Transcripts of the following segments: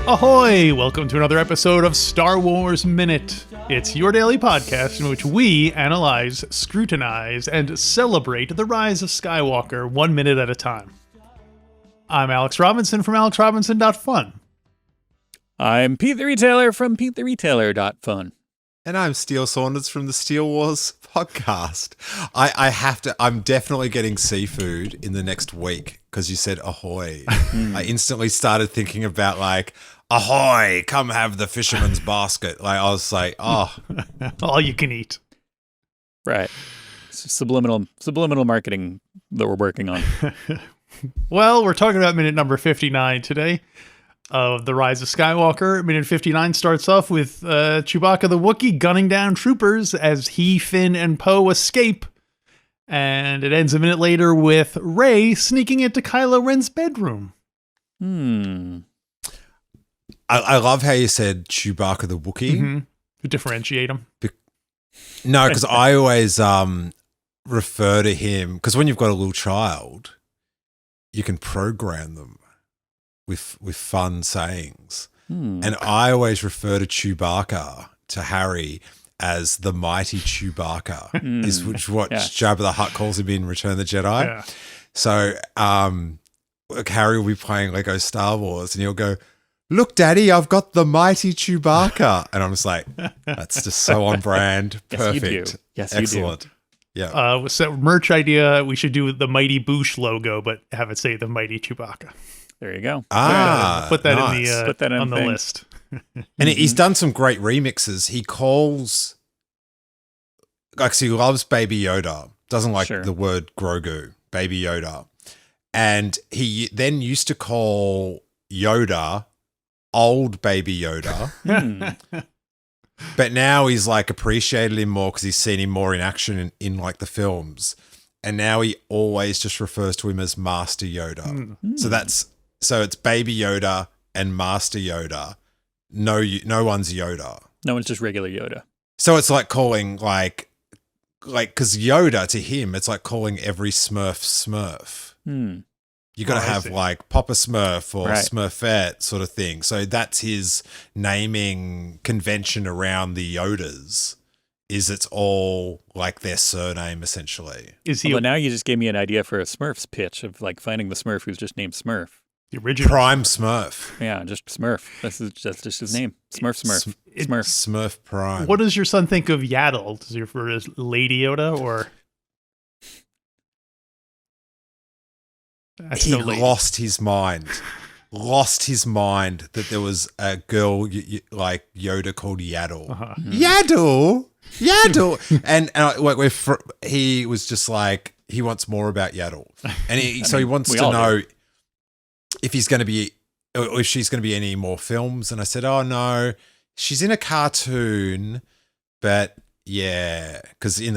Ahoy! Welcome to another episode of Star Wars Minute. It's your daily podcast in which we analyze, scrutinize, and celebrate the rise of Skywalker 1 minute at a time. I'm Alex Robinson from alexrobinson.fun. I'm Pete the Retailer from PeteTheRetailer.fun. And I'm Steele Saunders from the Steele Wars podcast. I'm definitely getting seafood in the next week because you said ahoy. I instantly started thinking about like, ahoy, come have the fisherman's basket. Like I was like, oh. All you can eat. Right. It's subliminal marketing that we're working on. Well, we're talking about minute number 59 today of The Rise of Skywalker. Minute 59 starts off with Chewbacca the Wookiee gunning down troopers as he, Finn, and Poe escape. And it ends a minute later with Rey sneaking into Kylo Ren's bedroom. I love how you said Chewbacca the Wookiee. Mm-hmm. To differentiate him. No, because I always refer to him, because when you've got a little child, you can program them with fun sayings. And I always refer to Chewbacca, to Harry, as the mighty Chewbacca, is what Jabba the Hutt calls him in Return of the Jedi. Yeah. So Harry will be playing Lego Star Wars and he'll go, "Look, Daddy, I've got the mighty Chewbacca." And I'm just like, that's just so on brand. Perfect. Yes, you do. Yes, excellent. you do. Yeah. So merch idea, we should do the Mighty Boosh logo, but have it say the mighty Chewbacca. There you go. Put that nice. in the Put that in on the thing. list. And he's done some great remixes. He calls, like, he loves Baby Yoda. Doesn't like Sure. the word Grogu, Baby Yoda. And he then used to call Yoda old Baby Yoda. But now he's like appreciated him more because he's seen him more in action in like the films. And now he always just refers to him as Master Yoda. So it's Baby Yoda and Master Yoda. No one's Yoda. No one's just regular Yoda. So it's like calling like because Yoda to him, it's like calling every Smurf. You got to have see. like Papa Smurf or Right. Smurfette sort of thing. So that's his naming convention around the Yodas. Is it's all like their surname essentially. Is he But now you just gave me an idea for a Smurfs pitch of like finding the Smurf who's just named Smurf. the original? Prime Smurf. Yeah, just Smurf. That's just his name. Smurf. Smurf Prime. What does your son think of Yaddle? Does he refer to as Lady Yoda or? That's He no lady. lost his mind. Lost his mind that there was a girl like Yoda called Yaddle. Yaddle. and he was just like, he wants more about Yaddle. And he wants we to all know if he's going to be, or if she's going to be any more films. And I said, oh no, she's in a cartoon, but yeah, because I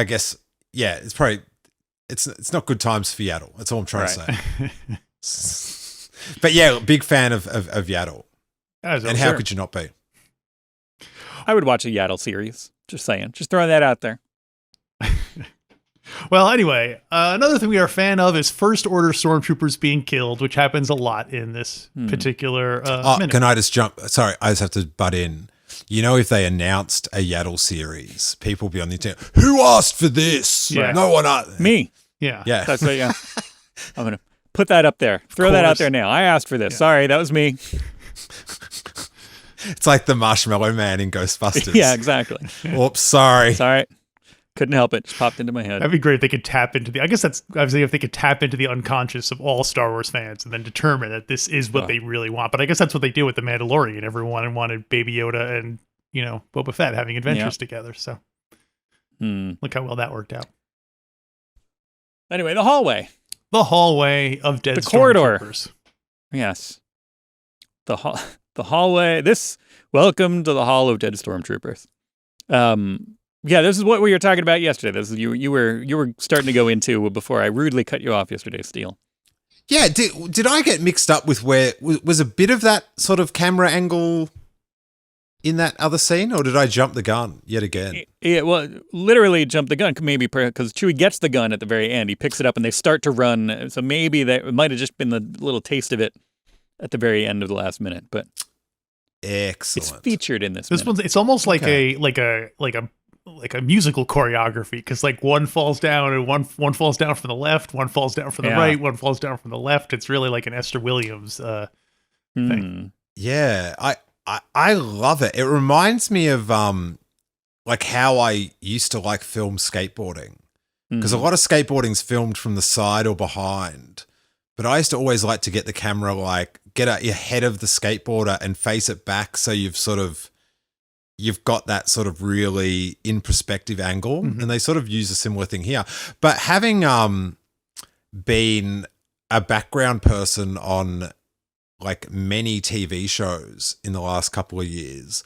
guess, yeah, it's probably, it's not good times for Yaddle. That's all I'm trying to say. But yeah, big fan of Yaddle. And how could you not be? I would watch a Yaddle series. Just saying. Just throwing that out there. Well, anyway, another thing we are a fan of is First Order stormtroopers being killed, which happens a lot in this particular minute. Can I just jump? Sorry, I just have to butt in. You know, if they announced a Yaddle series, people would be on the internet, who asked for this? Yeah. No one asked. Me. Yeah. Yeah. That's what, yeah. I'm going to put that up there. Throw that out there now. I asked for this. Yeah. Sorry, that was me. It's like the Marshmallow Man in Ghostbusters. Yeah, exactly. Oops, sorry. Sorry. Couldn't help it. Just popped into my head. That'd be great if they could tap into the, I was saying if they could tap into the unconscious of all Star Wars fans and then determine that this is what they really want. But I guess that's what they do with The Mandalorian. Everyone wanted Baby Yoda and, Boba Fett having adventures together. So look how well that worked out. Anyway, the hallway. The hallway of dead The corridor. stormtroopers. Yes. The hallway. Welcome to the Hall of Dead Stormtroopers. Yeah, this is what we were talking about yesterday. This is you were starting to go into before I rudely cut you off yesterday, Steele. Yeah, did I get mixed up with where was a bit of that sort of camera angle in that other scene, or did I jump the gun yet again? Yeah, well, literally jump the gun, maybe because Chewie gets the gun at the very end. He picks it up and they start to run. So maybe that might have just been the little taste of it at the very end of the last minute. But Excellent. it's featured in this. This one's it's almost like a musical choreography, because like one falls down and one falls down from the left, one falls down from the right, one falls down from the left. It's really like an Esther Williams thing. Yeah, I love it. It reminds me of like how I used to like film skateboarding, because a lot of skateboarding's filmed from the side or behind. But I used to always like to get the camera, like get at your head of the skateboarder and face it back, so you've got that sort of really in perspective angle. And they sort of use a similar thing here. But having been a background person on like many TV shows in the last couple of years,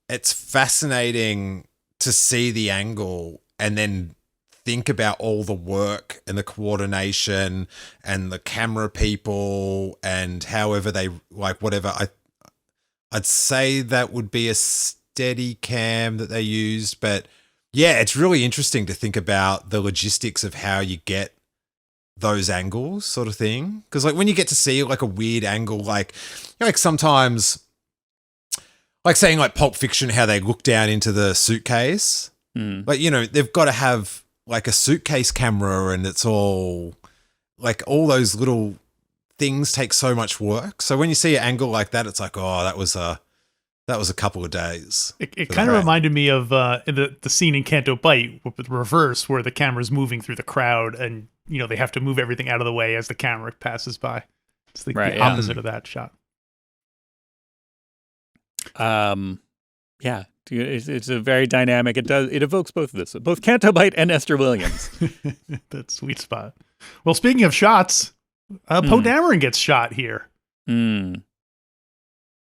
it's fascinating to see the angle and then think about all the work and the coordination and the camera people and however they like whatever. I'd say that would be a steady cam that they used, but yeah, it's really interesting to think about the logistics of how you get those angles sort of thing. Because like when you get to see like a weird angle, like, you know, like sometimes like saying like Pulp Fiction, how they look down into the suitcase, like, you know, they've got to have like a suitcase camera, and it's all like all those little things take so much work. So when you see an angle like that, it's like, oh, that was a couple of days. It kind of reminded me of the scene in Canto Bight with the reverse, where the camera's moving through the crowd and, you know, they have to move everything out of the way as the camera passes by. It's the opposite of that shot. Yeah, it's a very dynamic. It evokes both of this, both Canto Bight and Esther Williams. That sweet spot. Well, speaking of shots, Poe Dameron gets shot here. And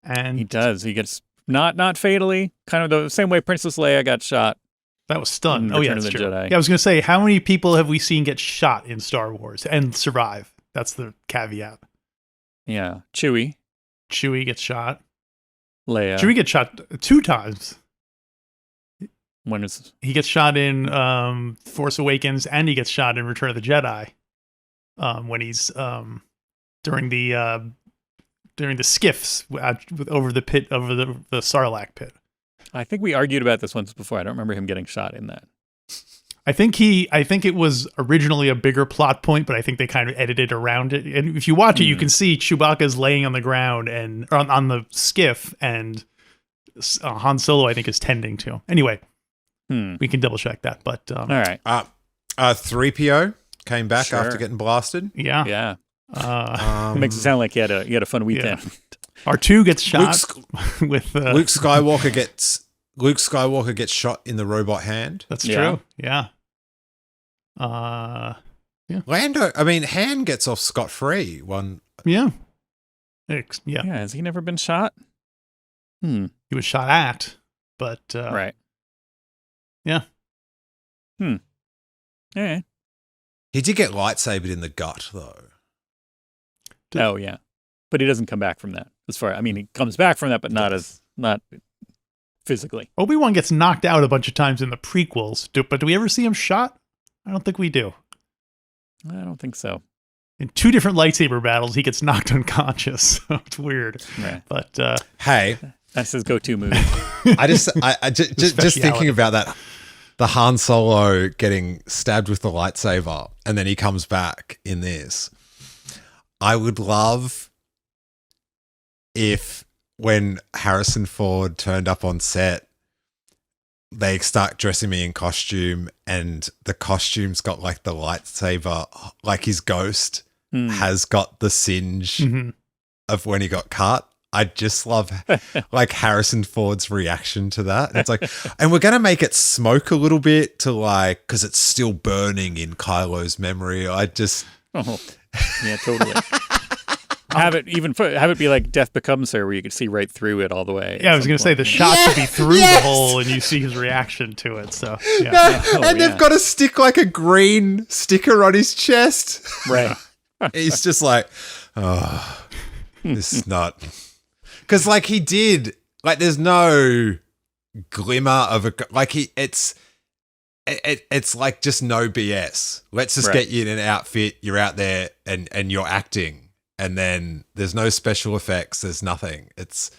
he does. He gets not fatally, kind of the same way Princess Leia got shot. That was stunned. Oh yeah, that's true. Jedi. Yeah, I was going to say, how many people have we seen get shot in Star Wars and survive? That's the caveat. Yeah, Chewie gets shot. Leia. Chewie gets shot 2 times. When is he gets shot in Force Awakens, and he gets shot in Return of the Jedi. When he's during the skiffs over the pit, over the Sarlacc pit. I think we argued about this once before. I don't remember him getting shot in that. I think it was originally a bigger plot point, but I think they kind of edited around it. And if you watch it, you can see Chewbacca's laying on the ground and on the skiff, and Han Solo, I think, is tending to him. Anyway, we can double check that. But all right, 3PO came back after getting blasted. Yeah. Makes it sound like he had a fun weekend. Yeah. R2 gets shot with Luke Skywalker gets shot in the robot hand. That's true. Yeah. Lando, I mean, Han gets off scot-free. Yeah. Has he never been shot? He was shot at, but right. Yeah. Yeah. He did get lightsabered in the gut, though. Oh yeah, but he doesn't come back from that. He comes back from that, but not physically. Obi-Wan gets knocked out a bunch of times in the prequels, but do we ever see him shot? I don't think we do. I don't think so. In 2 different lightsaber battles, he gets knocked unconscious. So it's weird. Right. But hey, that's his go-to movie. I just thinking about that. The Han Solo getting stabbed with the lightsaber, and then he comes back in this. I would love if when Harrison Ford turned up on set, they start dressing me in costume, and the costume's got like the lightsaber, like his ghost has got the singe of when he got cut. I just love like Harrison Ford's reaction to that. And it's like, and we're going to make it smoke a little bit to like, because it's still burning in Kylo's memory. Yeah, totally. Have it be like Death Becomes Her, where you could see right through it all the way. Yeah, I was going to say the shot should be through the hole, and you see his reaction to it. So, yeah. They've got to stick like a green sticker on his chest. Right. He's just like, oh, this is not. Because like he did like there's no glimmer of it's like just no BS. Let's just get you in an outfit. You're out there and you're acting, and then there's no special effects. There's nothing. It's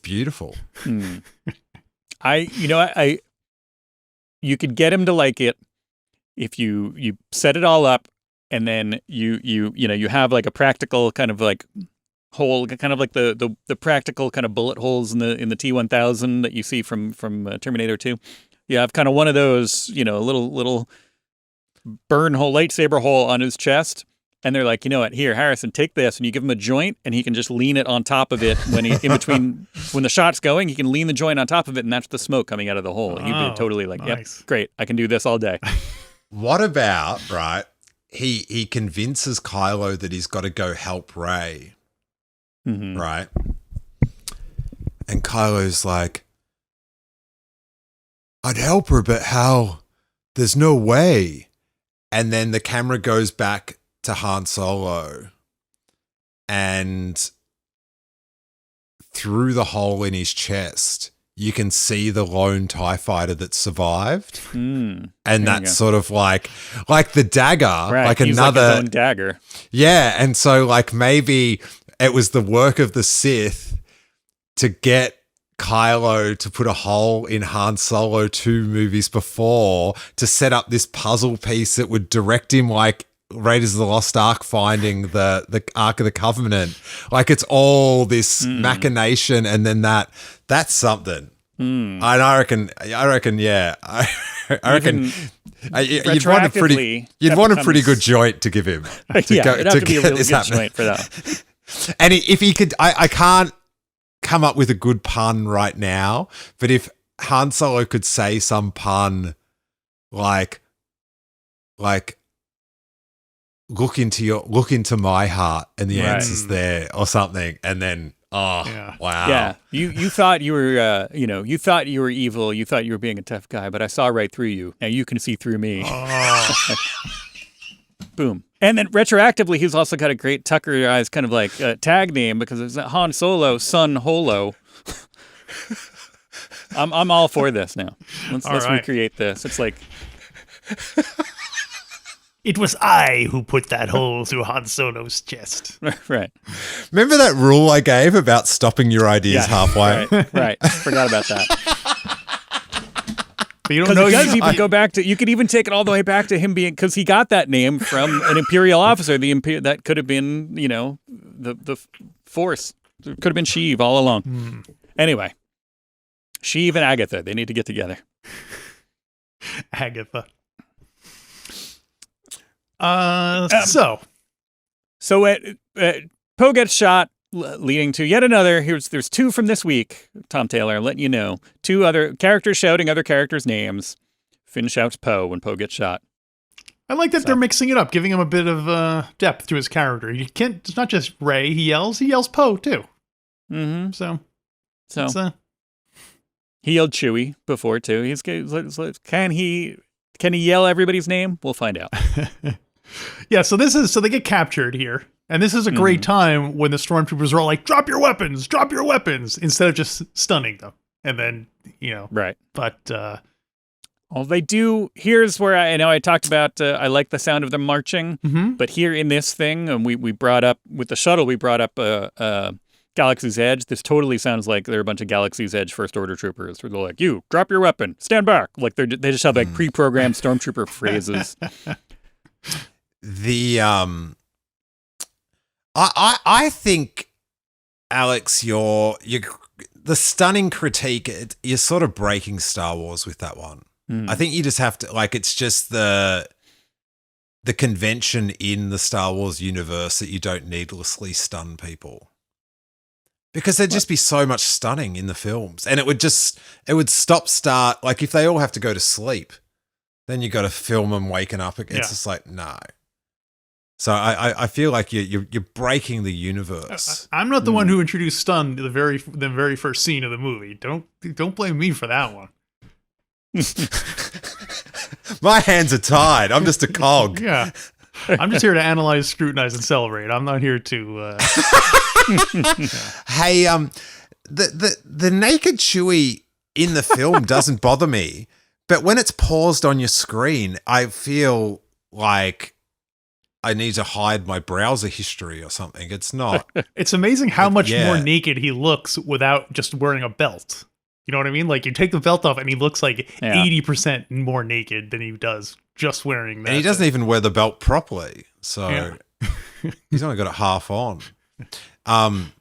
beautiful. You could get him to like it if you set it all up, and then you have like a practical kind of like hole, kind of like the practical kind of bullet holes in the T-1000 that you see from Terminator 2. You have kind of one of those, a little burn hole, lightsaber hole on his chest. And they're like, you know what? Here, Harrison, take this, and you give him a joint, and he can just lean it on top of it when when the shot's going. He can lean the joint on top of it, and that's the smoke coming out of the hole. He'd be totally like, nice. Yep, great, I can do this all day. What about right? He convinces Kylo that he's got to go help Rey, right? And Kylo's like, I'd help her, but how? There's no way. And then the camera goes back to Han Solo, and through the hole in his chest, you can see the lone TIE fighter that survived. And that's sort of like the dagger, like another like his own dagger. Yeah. And so like maybe it was the work of the Sith to get Kylo to put a hole in Han Solo 2 movies before to set up this puzzle piece that would direct him like Raiders of the Lost Ark finding the Ark of the Covenant. Like it's all this machination, and then that's something. And I reckon, yeah. I reckon you'd want a pretty good joint to give him. It'd have to be a really good joint for that. And if he could, I can't come up with a good pun right now, but if Han Solo could say some pun like look into my heart and the answer's there or something, and then wow. Yeah. You thought you were you thought you were evil, you thought you were being a tough guy, but I saw right through you. Now you can see through me. Boom. And then retroactively, he's also got a great Tuckerized kind of like tag name, because it's Han Solo, Son Holo. I'm all for this now. Let's recreate this. It's like, it was I who put that hole through Han Solo's chest. Right. Remember that rule I gave about stopping your ideas halfway? Right. Forgot about that. But you don't know. It does even go back to, you could even take it all the way back to him being, because he got that name from an Imperial officer. That could have been, the Force. It could have been Sheev all along. Anyway, Sheev and Agatha, they need to get together. Agatha. So Poe gets shot, leading to yet another. There's two from this week, Tom Taylor, letting you know. Two other characters shouting other characters' names. Finn shouts Poe when Poe gets shot. I like that they're mixing it up, giving him a bit of depth to his character. It's not just Rey he yells Poe too. So he yelled Chewie before too. Can he yell everybody's name? We'll find out. Yeah, so they get captured here. And this is a great time when the stormtroopers are all like, drop your weapons, instead of just stunning them. And then, Right. But, well, they do. Here's where I know I talked about, I like the sound of them marching. But here in this thing, and we brought up, with the shuttle, we brought up Galaxy's Edge. This totally sounds like they're a bunch of Galaxy's Edge First Order troopers. They're like, you, drop your weapon, stand back. Like they just have like pre-programmed stormtrooper phrases. I think, Alex, the stunning critique, you're sort of breaking Star Wars with that one. I think you just have to, it's just the convention in the Star Wars universe that you don't needlessly stun people. Because there'd just be so much stunning in the films. And it would stop-start, like if they all have to go to sleep, then you got to film them waking up. It's just like, no. So I feel like you're breaking the universe. I'm not the one who introduced stun the very first scene of the movie. Don't blame me for that one. My hands are tied. I'm just a cog. Yeah, I'm just here to analyze, scrutinize, and celebrate. I'm not here to. Hey, the naked Chewie in the film doesn't bother me, but when it's paused on your screen, I feel like I need to hide my browser history or something. It's not. It's amazing how much yeah. more naked he looks without just wearing a belt. You know what I mean? Like, you take the belt off and he looks like 80% more naked than he does just wearing that. And he doesn't even wear the belt properly. So Yeah. he's only got it half on. I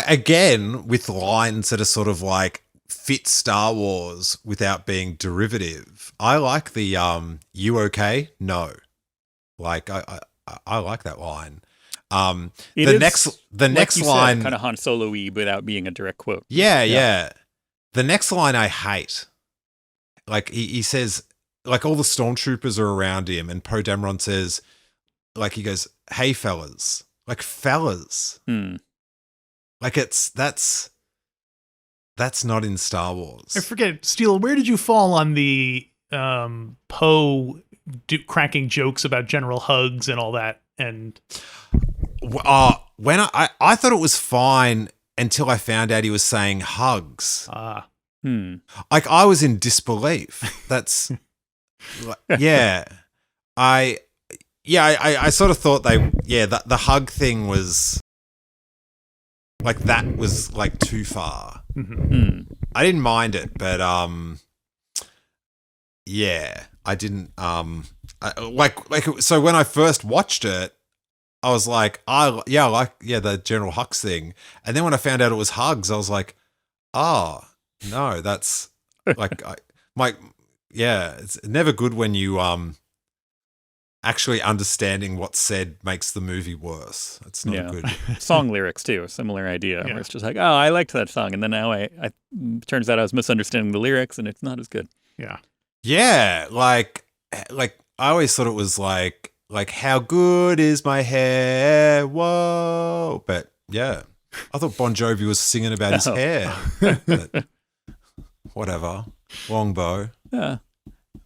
again, with lines that are sort of like fit Star Wars without being derivative. I like the "You okay? No." Like I like that line. The next line kind of Han Solo-y without being a direct quote. Yeah. The next line I hate. Like he says, like all the stormtroopers are around him, and Poe Dameron says, like he goes, "Hey fellas," like fellas. Like that's not in Star Wars. I forget, Steele, where did you fall on the Poe cracking jokes about General Hugs and all that? And when I thought it was fine until I found out he was saying hugs. Like I was in disbelief. That's I sort of thought the hug thing was like, that was like too far. I didn't mind it, but I didn't so when I first watched it, I was like, I like the General Hux thing. And then when I found out it was hugs, I was like, oh no, that's like it's never good when you actually understanding what's said makes the movie worse. It's not good. Song lyrics too, a similar idea. Where it's just like, oh, I liked that song, and then now I turns out I was misunderstanding the lyrics, and it's not as good. Yeah, like I always thought it was like how good is my hair? Whoa, but yeah, I thought Bon Jovi was singing about his hair. But whatever, Longbow.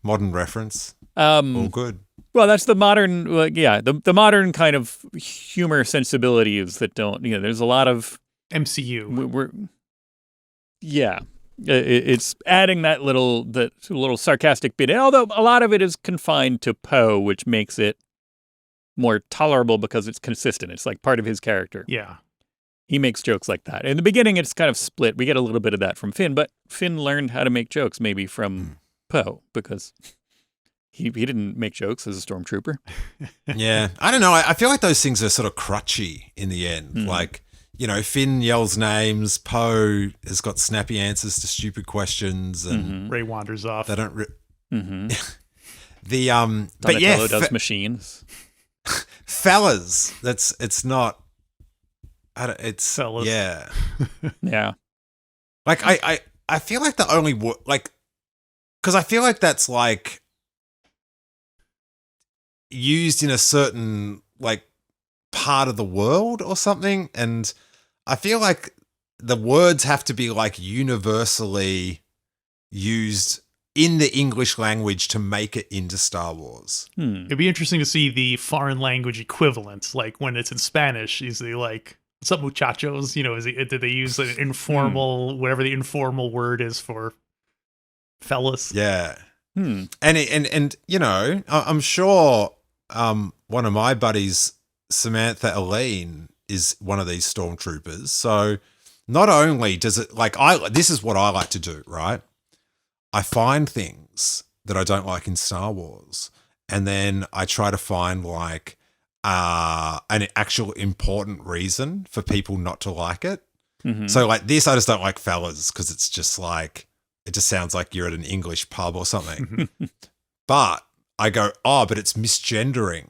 Modern reference. All good. Well, that's the modern, the modern kind of humor sensibilities that don't, there's a lot of MCU. It's adding that little sarcastic bit. Although a lot of it is confined to Poe, which makes it more tolerable because it's consistent. It's like part of his character. Yeah. He makes jokes like that. In the beginning, it's kind of split. We get a little bit of that from Finn, but Finn learned how to make jokes maybe from Poe because he didn't make jokes as a stormtrooper. Yeah. I don't know. I feel like those things are sort of crutchy in the end. Like, Finn yells names. Poe has got snappy answers to stupid questions, and Ray wanders off. They don't. Donatello does machines. Fellas, it's not. It's fellas. Yeah. Yeah. Like I feel like the only because I feel like that's like used in a certain like part of the world or something, and I feel like the words have to be like universally used in the English language to make it into Star Wars. It'd be interesting to see the foreign language equivalents, like when it's in Spanish. Is they like, what's up, muchachos? Did they use an informal, whatever the informal word is for fellas? Yeah. And I'm sure one of my buddies, Samantha Aline, is one of these stormtroopers. So not only does it this is what I like to do, right? I find things that I don't like in Star Wars, and then I try to find like an actual important reason for people not to like it. So like this, I just don't like fellas because it's just like, it just sounds like you're at an English pub or something. But I go, but it's misgendering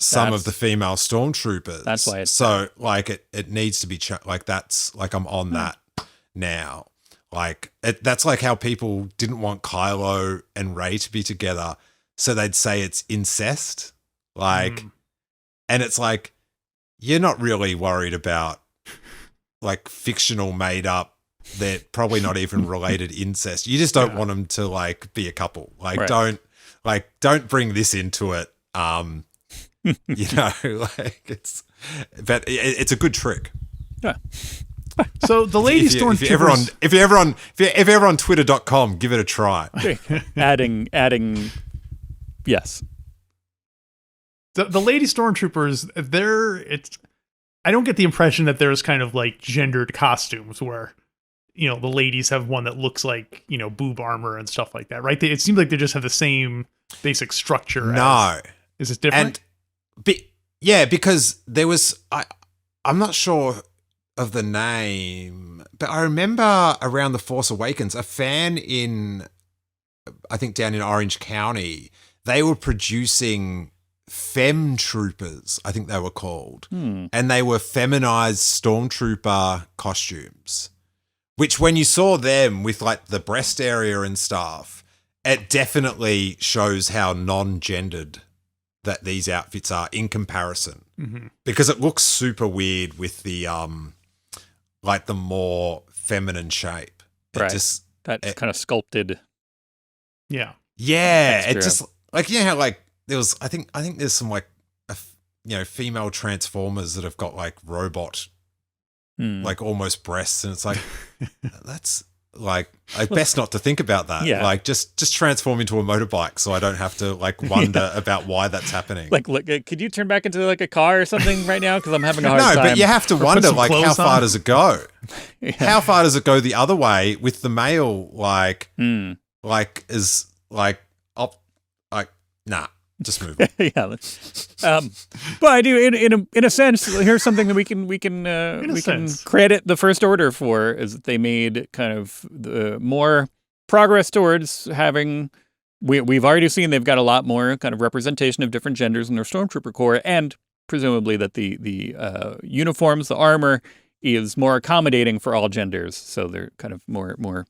some of the female stormtroopers. That's why it's so like it needs to be like that's like I'm on that now. Like that's like how people didn't want Kylo and Rey to be together, so they'd say it's incest. Like, and it's like, you're not really worried about like fictional made up, they're probably not even related incest. You just don't want them to like be a couple. Like don't bring this into it. Like it's a good trick. So the lady if you're ever on twitter.com, give it a try. adding, yes. The lady stormtroopers, I don't get the impression that there's kind of like gendered costumes where, the ladies have one that looks like, boob armor and stuff like that, right? It seems like they just have the same basic structure. No. Is it different? Because there was, I'm not sure of the name, but I remember around The Force Awakens, a fan I think down in Orange County, they were producing Fem Troopers, I think they were called. And they were feminized stormtrooper costumes, which when you saw them with like the breast area and stuff, it definitely shows how non-gendered that these outfits are in comparison, because it looks super weird with the like the more feminine shape. Right. That's kind of sculpted. Yeah. Yeah. Extra. It just like, how like there was, I think there's some like, female Transformers that have got like robot, like almost breasts. And it's like, that's like, I best not to think about that. Yeah. Like just transform into a motorbike so I don't have to like wonder about why that's happening. Like, look, could you turn back into like a car or something right now? Because I'm having a hard time. No, but you have to wonder like how far on. does it go? Yeah. How far does it go the other way with the male? Like is like, nah, just move on. Yeah. But I do in a sense, here's something that we can credit the First Order for, is that they made kind of the more progress towards having. We've already seen they've got a lot more kind of representation of different genders in their Stormtrooper Corps, and presumably that the uniforms, the armor, is more accommodating for all genders, so they're kind of more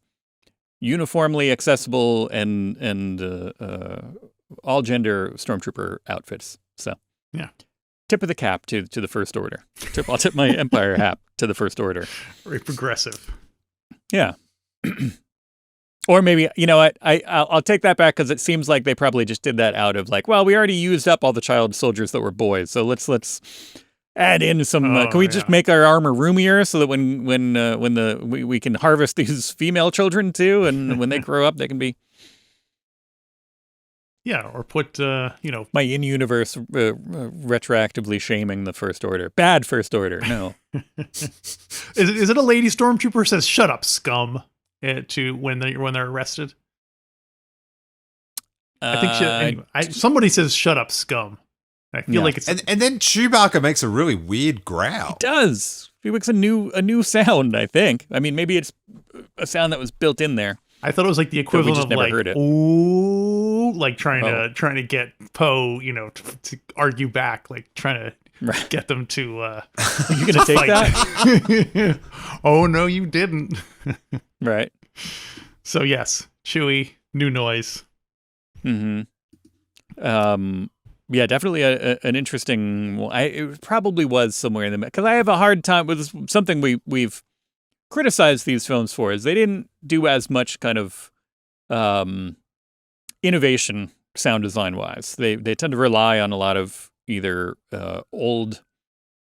uniformly accessible and all gender Stormtrooper outfits. So yeah, tip of the cap to the First Order. I'll tip my Empire hat to the First Order. Very progressive. Yeah. Or maybe, you know what, I'll take that back, because it seems like they probably just did that out of like, well, we already used up all the child soldiers that were boys, so let's add in some. Can we just make our armor roomier so that when we can harvest these female children too, and when they grow up, they can be. Yeah, or put my in-universe retroactively shaming the First Order. Bad First Order. No. Is it a lady stormtrooper says "shut up, scum" to when they're arrested? I think somebody says "shut up, scum." I feel like it's and then Chewbacca makes a really weird growl. He does. He makes a new sound, I think. I mean, maybe it's a sound that was built in there. I thought it was like the equivalent of like, ooh, like trying to get Poe, to argue back, like trying to get them to. Are you gonna take that? Oh no, you didn't. Right. So yes, Chewie, new noise. Mm-hmm. Yeah, definitely an interesting. Well, it probably was somewhere in the, because I have a hard time with something we've criticized these films for, is they didn't do as much kind of innovation sound design wise. They tend to rely on a lot of either old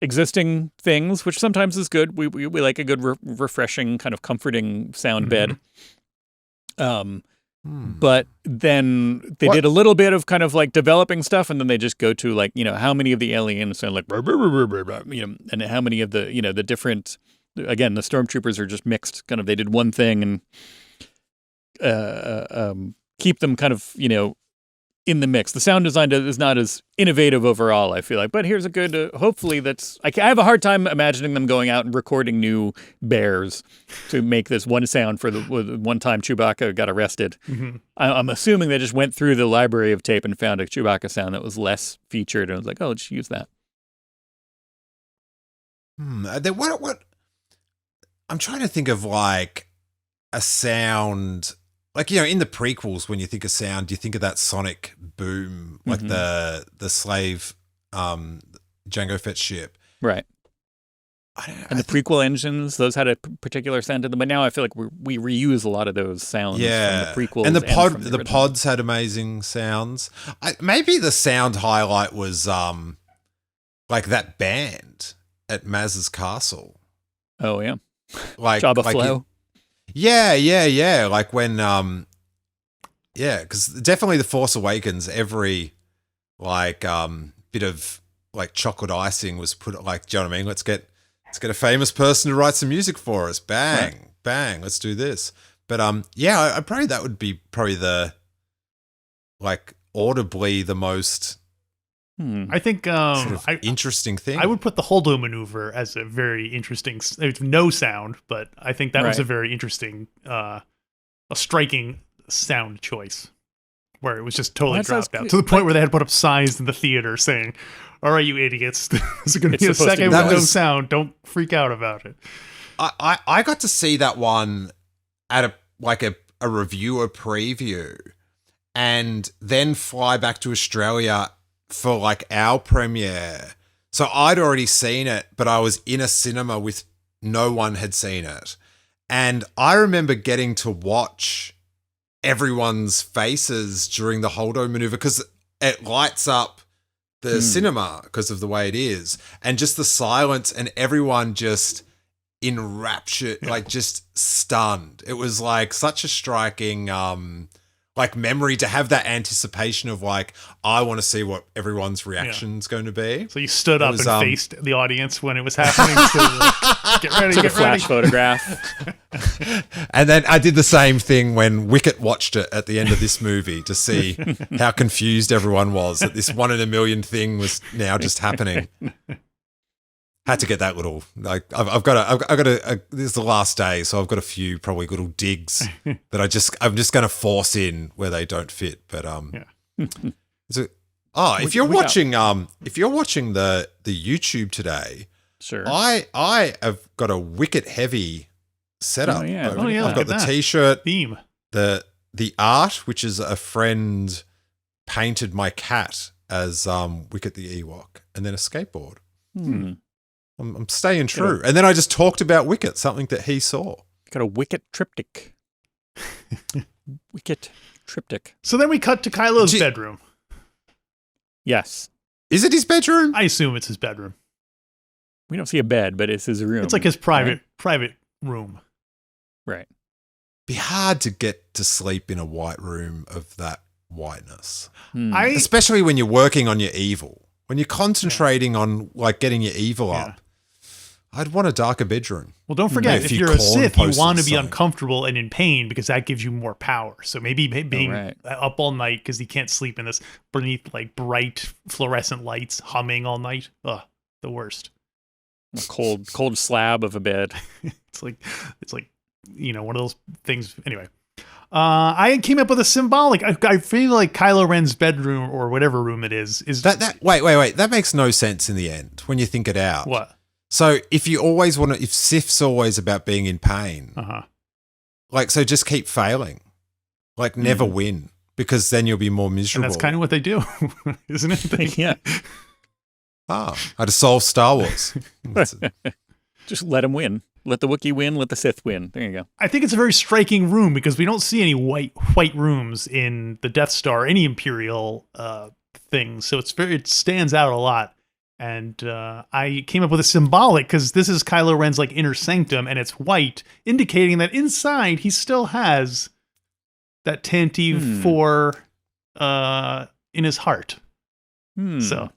existing things, which sometimes is good. We like a good refreshing kind of comforting sound bed. But then they did a little bit of kind of like developing stuff, and then they just go to like, how many of the aliens sound like, and how many of the, the different, again, the stormtroopers are just mixed. Kind of, they did one thing and keep them kind of, in the mix. The sound design is not as innovative overall, I feel like. But here's a good, hopefully that's, I have a hard time imagining them going out and recording new bears to make this one sound for the one time Chewbacca got arrested. Mm-hmm. I'm assuming they just went through the library of tape and found a Chewbacca sound that was less featured and was like, oh, let's use that. What? I'm trying to think of like a sound. Like, in the prequels, when you think of sound, you think of that sonic boom, like the slave Jango Fett ship. Right. And the prequel engines, those had a particular sound to them. But now I feel like we reuse a lot of those sounds from the prequels. And the pods had amazing sounds. Maybe the sound highlight was like that band at Maz's castle. Oh yeah, Like Jabba like Flow. yeah. Like when because definitely the Force Awakens, every like bit of like chocolate icing was put, like, do you know what I mean? Let's get a famous person to write some music for us. Bang, bang, let's do this. But I probably that would be probably the like audibly the most I think sort of interesting thing. I would put the Holdo maneuver as a very interesting. It's no sound, but I think that was a very interesting, a striking sound choice, where it was just totally dropped out to the point where they had to put up signs in the theater saying, "All right, you idiots, this is going to be a second with no sound. Don't freak out about it." I got to see that one at a reviewer preview, and then fly back to Australia for like our premiere. So I'd already seen it, but I was in a cinema with no one had seen it. And I remember getting to watch everyone's faces during the Holdo maneuver because it lights up the cinema because of the way it is. And just the silence and everyone just enraptured, like just stunned. It was like such a striking like memory to have that anticipation of like, I want to see what everyone's reaction's going to be. So you stood up and faced the audience when it was happening. So like, get ready, took a flash photograph. And then I did the same thing when Wicket watched it at the end of this movie to see how confused everyone was that this 1 in a million thing was now just happening. Had to get that little, like, I've got a this is the last day, so I've got a few probably little digs that I'm just going to force in where they don't fit. But so, if you're watching the YouTube today, sure, I have got a Wicket heavy setup. I've got the T-shirt theme, the art, which is a friend painted my cat as Wicket the Ewok, and then a skateboard. I'm staying true. And then I just talked about Wicket, something that he saw. Got a Wicket triptych. Wicket triptych. So then we cut to Kylo's bedroom. Yes. Is it his bedroom? I assume it's his bedroom. We don't see a bed, but it's his room. It's like his private room. Right. Be hard to get to sleep in a white room of that whiteness. Especially when you're working on your evil. When you're concentrating on like getting your evil up. I'd want a darker bedroom. Well, don't forget, if you're a Sith, you want to be uncomfortable and in pain because that gives you more power. So maybe being up all night because he can't sleep in this beneath like bright fluorescent lights humming all night. Ugh, the worst. A cold slab of a bed. It's like one of those things. Anyway, I came up with a symbolic. I feel like Kylo Ren's bedroom or whatever room it is that. Wait. That makes no sense in the end when you think it out. What? So if Sith's always about being in pain, like, so just keep failing, like never win, because then you'll be more miserable. And that's kind of what they do, isn't it? Yeah. How to solve Star Wars. Just let them win. Let the Wookiee win. Let the Sith win. There you go. I think it's a very striking room because we don't see any white rooms in the Death Star, any Imperial things. So it stands out a lot. And I came up with a symbolic because this is Kylo Ren's like inner sanctum, and it's white, indicating that inside he still has that Tantive 4 in his heart. So,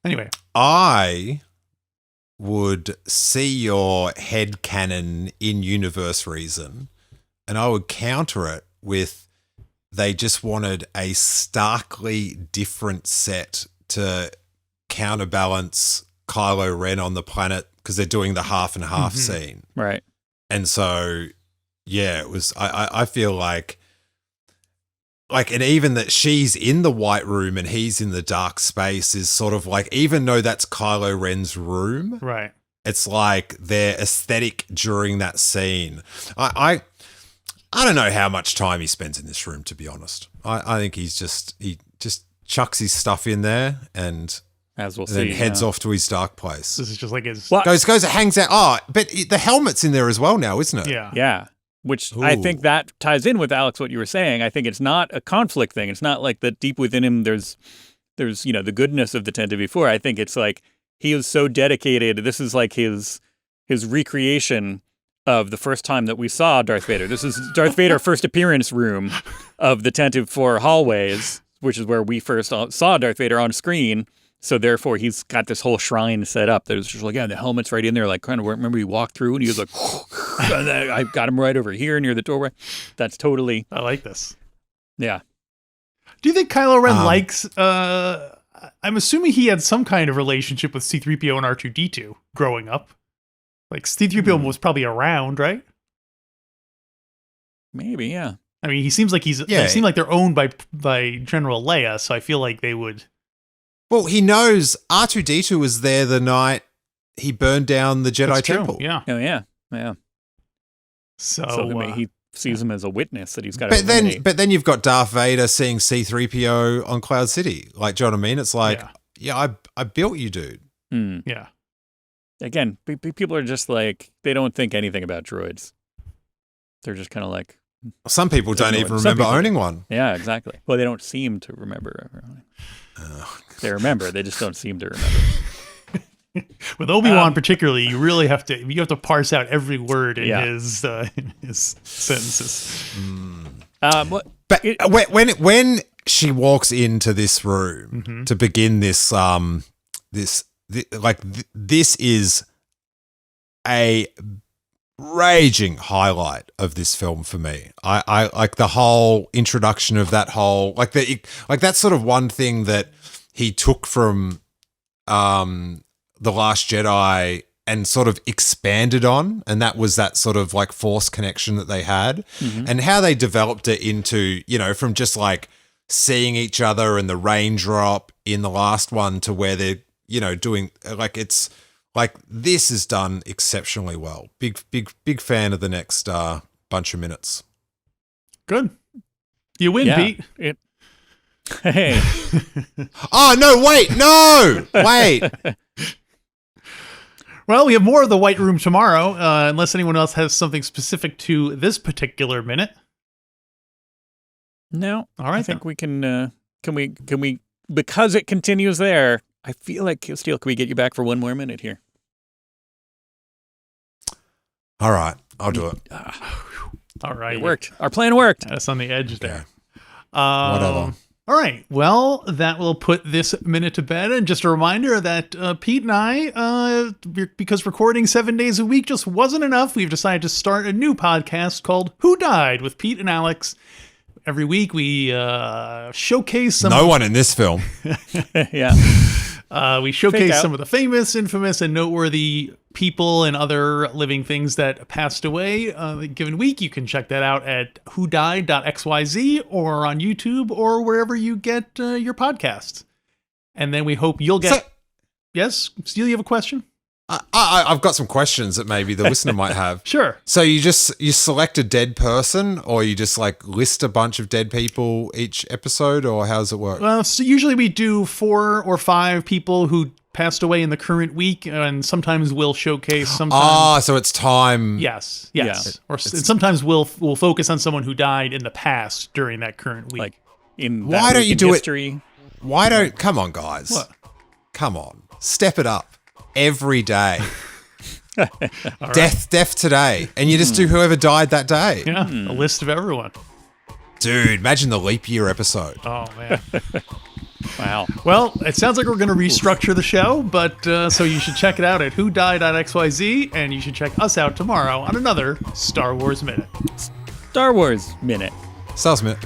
anyway, I would see your headcanon in universe reason, and I would counter it with they just wanted a starkly different set to counterbalance Kylo Ren on the planet because they're doing the half and half scene. Right. And so, yeah, it was, I feel like, and even that she's in the white room and he's in the dark space is sort of like, even though that's Kylo Ren's room, right? It's like their aesthetic during that scene. I don't know how much time he spends in this room, to be honest. I think he just chucks his stuff in there and as we'll then see, heads off to his dark place. This is just like his goes hangs out. Oh, but the helmet's in there as well now, isn't it? Yeah. Yeah. Which I think that ties in with Alex, what you were saying. I think it's not a conflict thing. It's not like that deep within him there's the goodness of the Tantive 4. I think it's like he is so dedicated. This is like his his recreation of the first time that we saw Darth Vader. This is Darth Vader first appearance room of the Tentive 4 hallways, which is where we first saw Darth Vader on screen. So therefore, he's got this whole shrine set up that was just like, yeah, the helmet's right in there. Like, kind of remember he walked through and he was like, and then I got him right over here near the doorway. That's totally. I like this. Yeah. Do you think Kylo Ren likes? I'm assuming he had some kind of relationship with C-3PO and R2-D2 growing up. Like C-3PO was probably around, right? Maybe, yeah. I mean, he seems like they seem like they're owned by General Leia, so I feel like they would. Well, he knows R2-D2 was there the night he burned down the Jedi Temple. Yeah. Oh, yeah. Yeah. So he sees him as a witness that he's got But to then, eliminate. but then you've got Darth Vader seeing C-3PO on Cloud City. Like, do you know what I mean? It's like, I built you, dude. Yeah. Again, people are just like, they don't think anything about droids. They're just kind of like. Some people don't even remember owning one. Yeah, exactly. Well, they don't seem to remember. They remember, they just don't seem to remember. With Obi-Wan particularly, you really have to parse out every word in his sentences. But when she walks into this room to begin this, this is a raging highlight of this film for me. I like the whole introduction of that whole that's sort of one thing that he took from The Last Jedi and sort of expanded on, and that was that sort of like Force connection that they had, and how they developed it into, from just like seeing each other and the raindrop in the last one to where they're, doing like it's like this is done exceptionally well. Big fan of the next bunch of minutes. Good. You win, Pete. Hey. Oh, no, wait. Well, we have more of the White Room tomorrow, unless anyone else has something specific to this particular minute. No. All right. I think we can we, because it continues there, I feel like, Steele, can we get you back for one more minute here? All right. I'll do it. All right. It worked. Our plan worked. That's on the edge there. Whatever. All right. Well, that will put this minute to bed. And just a reminder that Pete and I, because recording 7 days a week just wasn't enough, we've decided to start a new podcast called Who Died with Pete and Alex. Every week we showcase some... No one in this film. Yeah. We showcase some of the famous, infamous, and noteworthy people and other living things that passed away a given week. You can check that out at whodied.xyz or on YouTube or wherever you get your podcasts. And then we hope you'll get... Yes? Steele, you have a question? I've got some questions that maybe the listener might have. Sure. So you select a dead person, or you just like list a bunch of dead people each episode, or how does it work? Well, so usually we do 4 or 5 people who passed away in the current week, and sometimes we'll showcase sometimes. So it's time. Yes. Yeah. And sometimes we'll focus on someone who died in the past during that current week. Like in Why that don't week you in do history. it? Come on, guys. What? Come on. Step it up. Every day. Right. Death today. And you just do whoever died that day. Yeah, a list of everyone. Dude, imagine the leap year episode. Oh, man. Wow. Well, it sounds like we're going to restructure the show, but so you should check it out at whodied.xyz, and you should check us out tomorrow on another Star Wars Minute. Star Wars Minute. Star Wars Minute.